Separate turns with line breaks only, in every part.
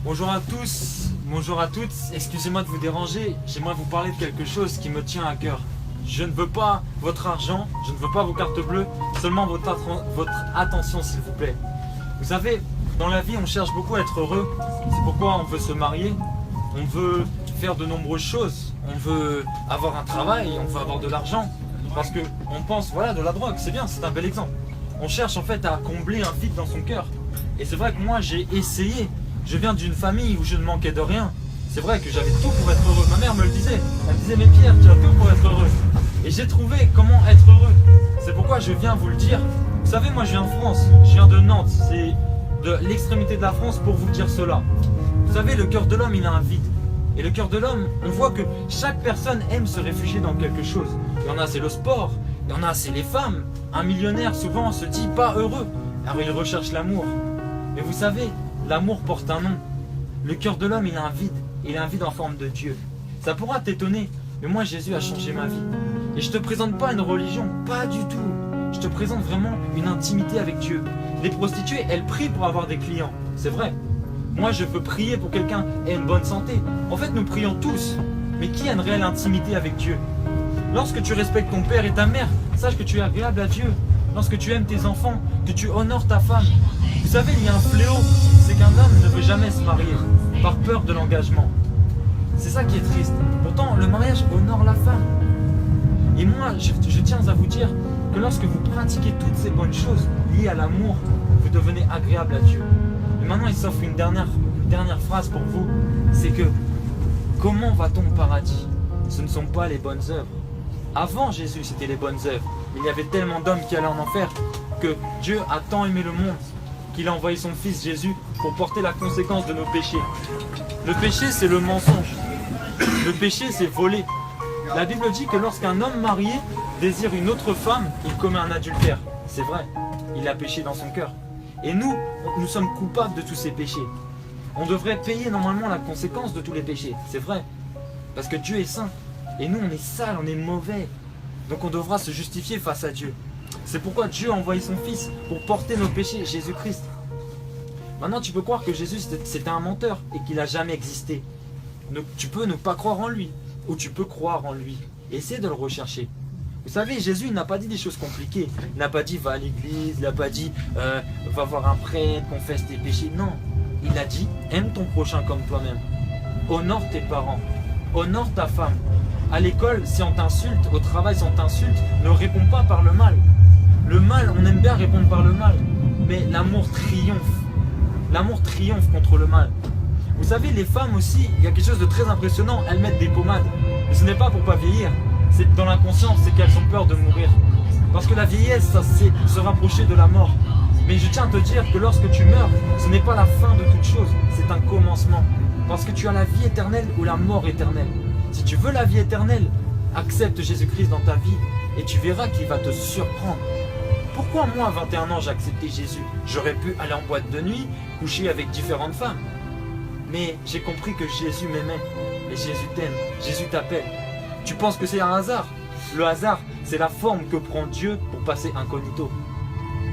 Bonjour à tous, bonjour à toutes, excusez-moi de vous déranger, j'aimerais vous parler de quelque chose qui me tient à cœur. Je ne veux pas votre argent, je ne veux pas vos cartes bleues, seulement votre attention s'il vous plaît. Vous savez, dans la vie on cherche beaucoup à être heureux, c'est pourquoi on veut se marier, on veut faire de nombreuses choses, on veut avoir un travail, on veut avoir de l'argent, parce qu'on pense, voilà, de la drogue, c'est bien, c'est un bel exemple. On cherche en fait à combler un vide dans son cœur. Et c'est vrai que moi j'ai essayé. Je viens d'une famille où je ne manquais de rien. C'est vrai que j'avais tout pour être heureux. Ma mère me le disait. Elle me disait, mais Pierre, tu as tout pour être heureux. Et j'ai trouvé comment être heureux. C'est pourquoi je viens vous le dire. Vous savez, moi je viens de France. Je viens de Nantes. C'est de l'extrémité de la France pour vous dire cela. Vous savez, le cœur de l'homme, il a un vide. Et le cœur de l'homme, on voit que chaque personne aime se réfugier dans quelque chose. Il y en a, c'est le sport. Il y en a, c'est les femmes. Un millionnaire, souvent, se dit pas heureux. Alors il recherche l'amour. Mais vous savez, l'amour porte un nom. Le cœur de l'homme, il a un vide. Il a un vide en forme de Dieu. Ça pourra t'étonner, mais moi, Jésus a changé ma vie. Et je te présente pas une religion, pas du tout. Je te présente vraiment une intimité avec Dieu. Les prostituées, elles prient pour avoir des clients. C'est vrai. Moi, je peux prier pour que quelqu'un ait une bonne santé. En fait, nous prions tous. Mais qui a une réelle intimité avec Dieu? Lorsque tu respectes ton père et ta mère, sache que tu es agréable à Dieu. Lorsque tu aimes tes enfants, que tu honores ta femme. Vous savez, il y a un fléau, c'est qu'un homme ne veut jamais se marier, par peur de l'engagement. C'est ça qui est triste. Pourtant, le mariage honore la femme. Et moi, je tiens à vous dire que lorsque vous pratiquez toutes ces bonnes choses liées à l'amour, vous devenez agréable à Dieu. Et maintenant, il s'offre une dernière phrase pour vous, c'est que comment va-t-on au paradis? Ce ne sont pas les bonnes œuvres. Avant Jésus, c'était les bonnes œuvres. Il y avait tellement d'hommes qui allaient en enfer que Dieu a tant aimé le monde qu'il a envoyé son fils Jésus pour porter la conséquence de nos péchés. Le péché, c'est le mensonge. Le péché, c'est voler. La Bible dit que lorsqu'un homme marié désire une autre femme, il commet un adultère. C'est vrai, il a péché dans son cœur. Et nous sommes coupables de tous ces péchés. On devrait payer normalement la conséquence de tous les péchés. C'est vrai, parce que Dieu est saint. Et nous, on est sale, on est mauvais. Donc on devra se justifier face à Dieu. C'est pourquoi Dieu a envoyé son Fils pour porter nos péchés, Jésus-Christ. Maintenant, tu peux croire que Jésus, c'était un menteur et qu'il n'a jamais existé. Tu peux ne pas croire en lui, ou tu peux croire en lui. Essaie de le rechercher. Vous savez, Jésus, il n'a pas dit des choses compliquées. Il n'a pas dit, va à l'église, il n'a pas dit, va voir un prêtre, confesse tes péchés. Non, il a dit, aime ton prochain comme toi-même. Honore tes parents, honore ta femme. À l'école, si on t'insulte, au travail, si on t'insulte, ne réponds pas par le mal. Le mal, on aime bien répondre par le mal, mais l'amour triomphe. L'amour triomphe contre le mal. Vous savez, les femmes aussi, il y a quelque chose de très impressionnant, elles mettent des pommades. Mais ce n'est pas pour pas vieillir, c'est dans l'inconscience, c'est qu'elles ont peur de mourir. Parce que la vieillesse, ça c'est se rapprocher de la mort. Mais je tiens à te dire que lorsque tu meurs, ce n'est pas la fin de toute chose, c'est un commencement. Parce que tu as la vie éternelle ou la mort éternelle. Si tu veux la vie éternelle, accepte Jésus-Christ dans ta vie et tu verras qu'il va te surprendre. Pourquoi moi, à 21 ans, j'ai accepté Jésus? J'aurais pu aller en boîte de nuit, coucher avec différentes femmes. Mais j'ai compris que Jésus m'aimait et Jésus t'aime, Jésus t'appelle. Tu penses que c'est un hasard? Le hasard, c'est la forme que prend Dieu pour passer incognito.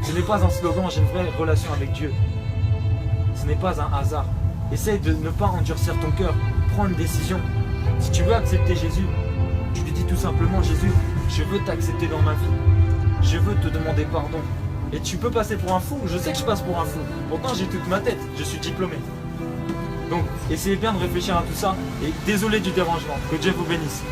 Ce n'est pas un slogan, j'ai une vraie relation avec Dieu. Ce n'est pas un hasard. Essaye de ne pas endurcir ton cœur, prends une décision. Si tu veux accepter Jésus, tu lui dis tout simplement, Jésus, je veux t'accepter dans ma vie. Je veux te demander pardon. Et tu peux passer pour un fou, je sais que je passe pour un fou. Pourtant j'ai toute ma tête, je suis diplômé. Donc essayez bien de réfléchir à tout ça et désolé du dérangement, que Dieu vous bénisse.